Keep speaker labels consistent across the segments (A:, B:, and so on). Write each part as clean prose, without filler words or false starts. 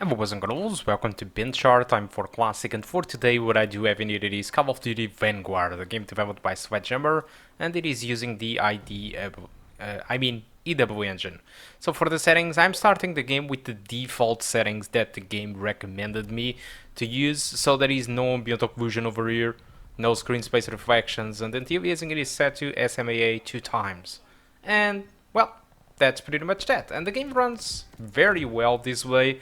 A: And boys and girls, welcome to BenchART. I'm for Classic, and for today what I do have in here is Call of Duty Vanguard, a game developed by Sledgehammer, and it is using the EW engine. So for the settings, I'm starting the game with the default settings that the game recommended me to use, so there is no ambient occlusion over here, no screen space reflections, and the anti-aliasing is set to SMAA 2 times. And, well, that's pretty much that. And the game runs very well this way.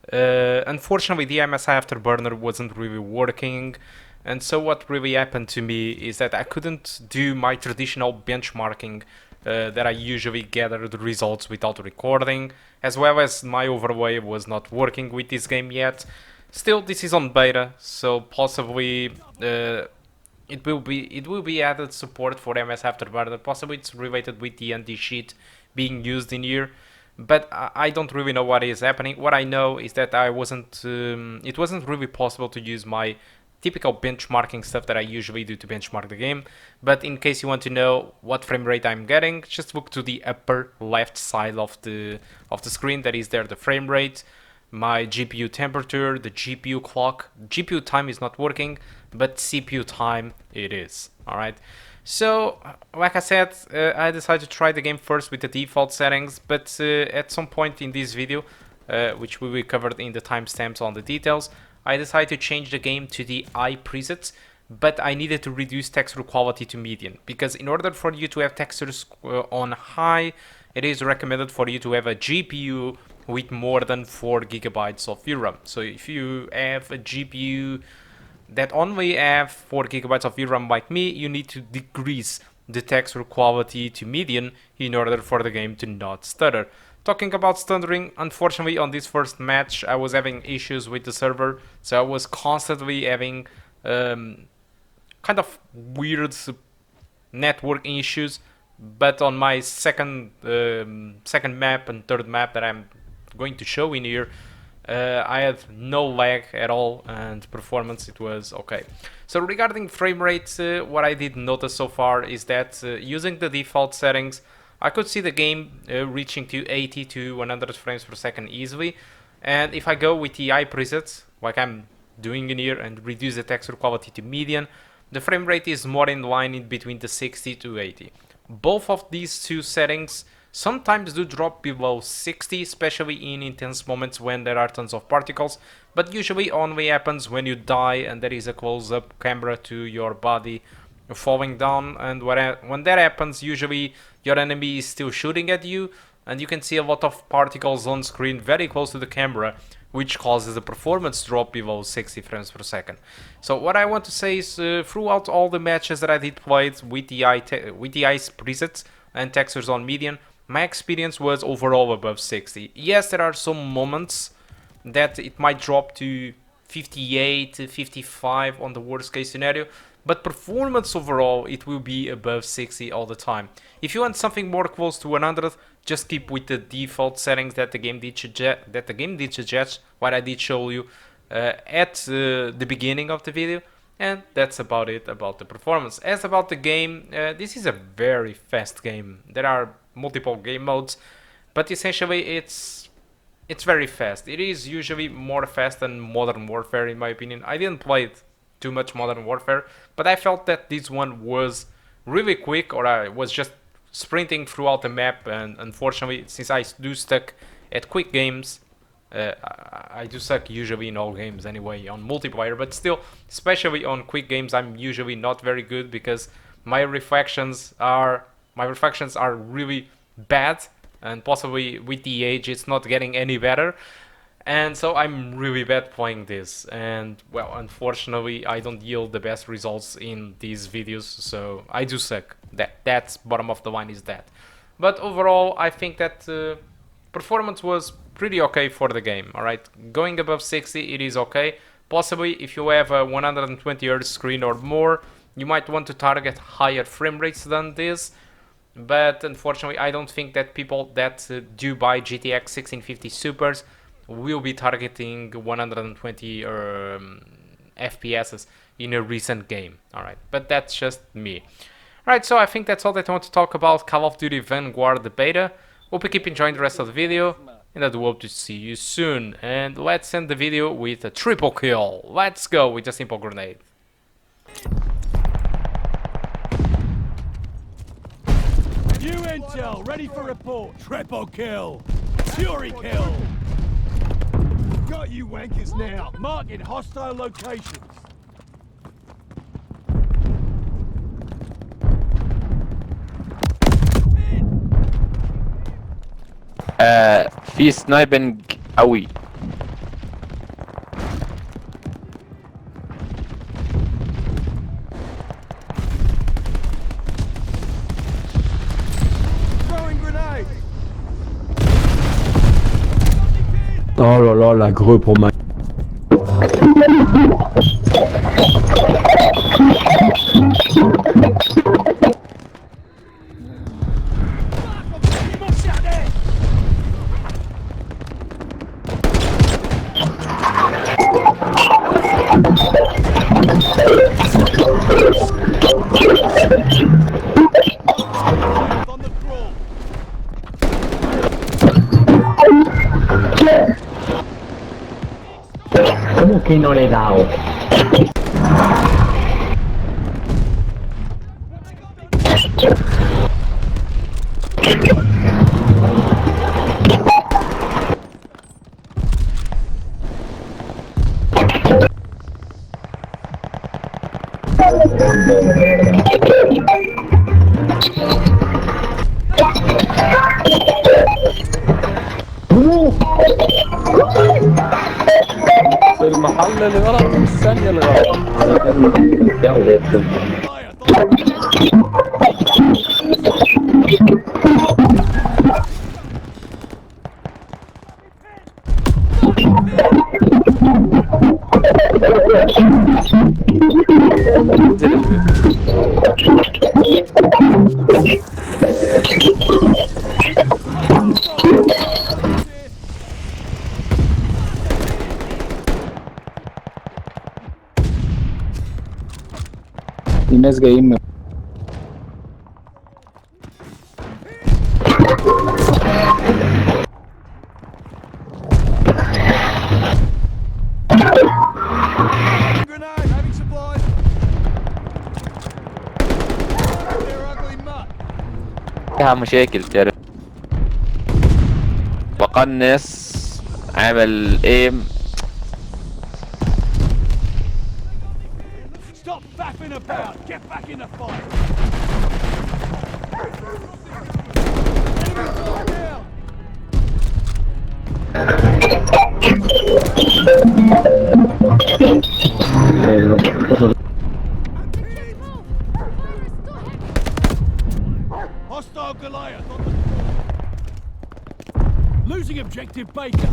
A: Unfortunately, the MSI Afterburner wasn't really working, and so what really happened to me is that I couldn't do my traditional benchmarking that I usually gather the results without recording, as well as my overlay was not working with this game yet. Still, this is on beta, so possibly it will be added support for MS Afterburner. Possibly it's related with the anti-cheat being used in here. But I don't really know what is happening. What I know is that it wasn't really possible to use my typical benchmarking stuff that I usually do to benchmark the game. But in case you want to know what frame rate I'm getting, just look to the upper left side of the screen. That is there the frame rate, my GPU temperature, the GPU clock. GPU time is not working, but CPU time it is. All right. So, like I said, I decided to try the game first with the default settings, but at some point in this video, which we will cover in the timestamps on the details, I decided to change the game to the high presets, but I needed to reduce texture quality to medium, because in order for you to have textures on high, it is recommended for you to have a GPU with more than 4 gigabytes of VRAM. So if you have a GPU that only have 4 gigabytes of VRAM like me, you need to decrease the texture quality to medium in order for the game to not stutter. Talking about stuttering, unfortunately on this first match I was having issues with the server, so I was constantly having kind of weird networking issues, but on my second map and third map that I'm going to show in here, I had no lag at all, and performance it was okay. So regarding frame rates, what I did notice so far is that using the default settings, I could see the game reaching to 80 to 100 frames per second easily. And if I go with the high presets, like I'm doing in here, and reduce the texture quality to medium, the frame rate is more in line in between the 60 to 80. Both of these two settings sometimes do drop below 60, especially in intense moments when there are tons of particles, but usually only happens when you die and there is a close-up camera to your body falling down, and when that happens, usually your enemy is still shooting at you, and you can see a lot of particles on screen very close to the camera, which causes the performance drop below 60 frames per second. So what I want to say is, throughout all the matches that I did play with the high presets and textures on medium, my experience was overall above 60. Yes, there are some moments that it might drop to 58, 55 on the worst case scenario, but performance overall it will be above 60 all the time. If you want something more close to 100, just keep with the default settings that the game did suggest, what I did show you at the beginning of the video. And that's about it about the performance. As about the game, this is a very fast game. There are multiple game modes, but essentially it's very fast. It is usually more fast than Modern Warfare in my opinion. I didn't play it too much Modern Warfare, but I felt that this one was really quick, or I was just sprinting throughout the map, and unfortunately since I do stuck at quick games, I do suck usually in all games anyway on multiplayer, but still, especially on quick games, I'm usually not very good because my reflections are really bad, and possibly with the age it's not getting any better, and so I'm really bad playing this, and well, unfortunately I don't yield the best results in these videos, so I do suck. That's bottom of the line is that. But overall I think that performance was pretty okay for the game. Alright, going above 60 it is okay. Possibly if you have a 120Hz screen or more, you might want to target higher frame rates than this, but unfortunately I don't think that people that do buy GTX 1650 Supers will be targeting 120 FPS in a recent game. Alright, but that's just me. Alright, so I think that's all that I want to talk about Call of Duty Vanguard the beta. Hope you keep enjoying the rest of the video, and I do hope to see you soon. And let's end the video with a triple kill. Let's go with a simple grenade.
B: New intel, ready for report. Triple kill. Fury kill. Got you wankers now. Marking hostile locations.
C: في سنايبنج قوي.
D: Oh là là, la greu pour ma... ¿Cómo que no le he dado?
C: المحل اللي غلط الثانية اللي غلط. الناس جايين من فيها مشاكل تعرف. بقنص عامل ايم.
B: Stop faffing about. Get back in the fight. Hostile Goliath on the... Losing objective Baker.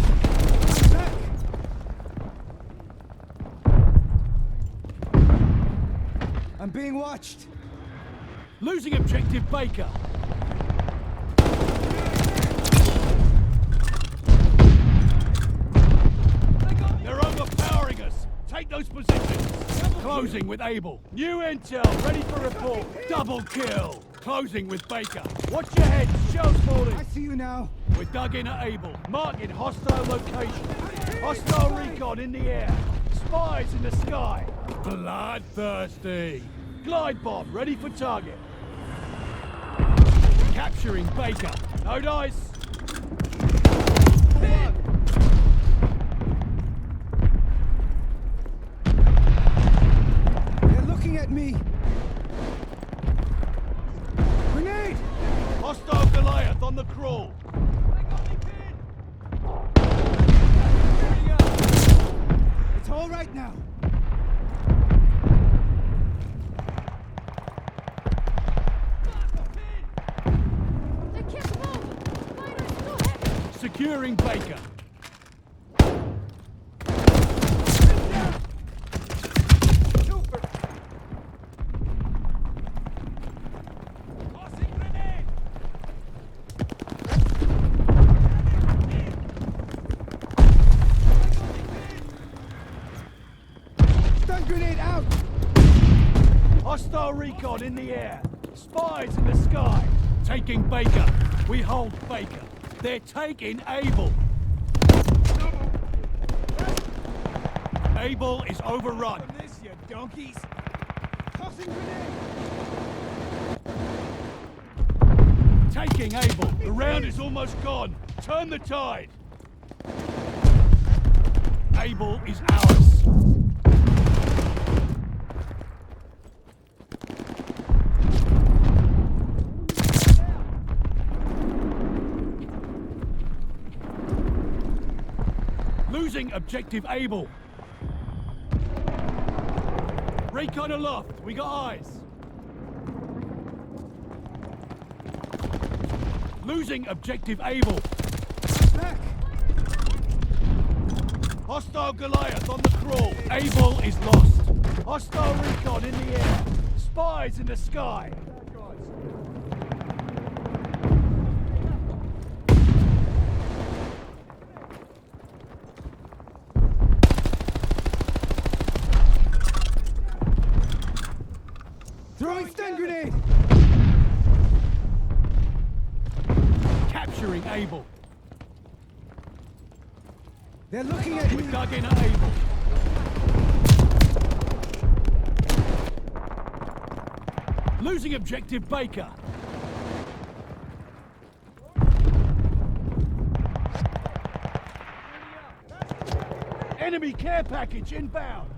B: I'm being watched. Losing objective Baker. They're overpowering us. Take those positions. Closing with Able. New intel, ready for report. Double kill. Closing with Baker. Watch your head, shells falling. I see you now. We're dug in at Able. Marking hostile location. Hostile recon in the air. Spies in the sky. Bloodthirsty. Glide bomb ready for target. Capturing Baker. No dice. They're looking at me. Grenade! Hostile Goliath on the crawl. It's all right now. Securing Baker. Stun grenade out. Hostile recon in the air. Spies in the sky. Taking Baker. We hold Baker. They're taking Able. Able is overrun.
E: This, you donkeys. Tossing grenade.
B: Taking Able. The round is almost gone. Turn the tide. Able is ours. Losing objective Able. Recon aloft. We got eyes. Losing objective Able.
E: Back.
B: Hostile Goliath on the crawl. Able is lost. Hostile recon in the air. Spies in the sky.
E: Throwing stun grenade.
B: Capturing Able.
E: They're looking at
B: We
E: me.
B: dug in at Able. Losing objective Baker. Enemy care package inbound.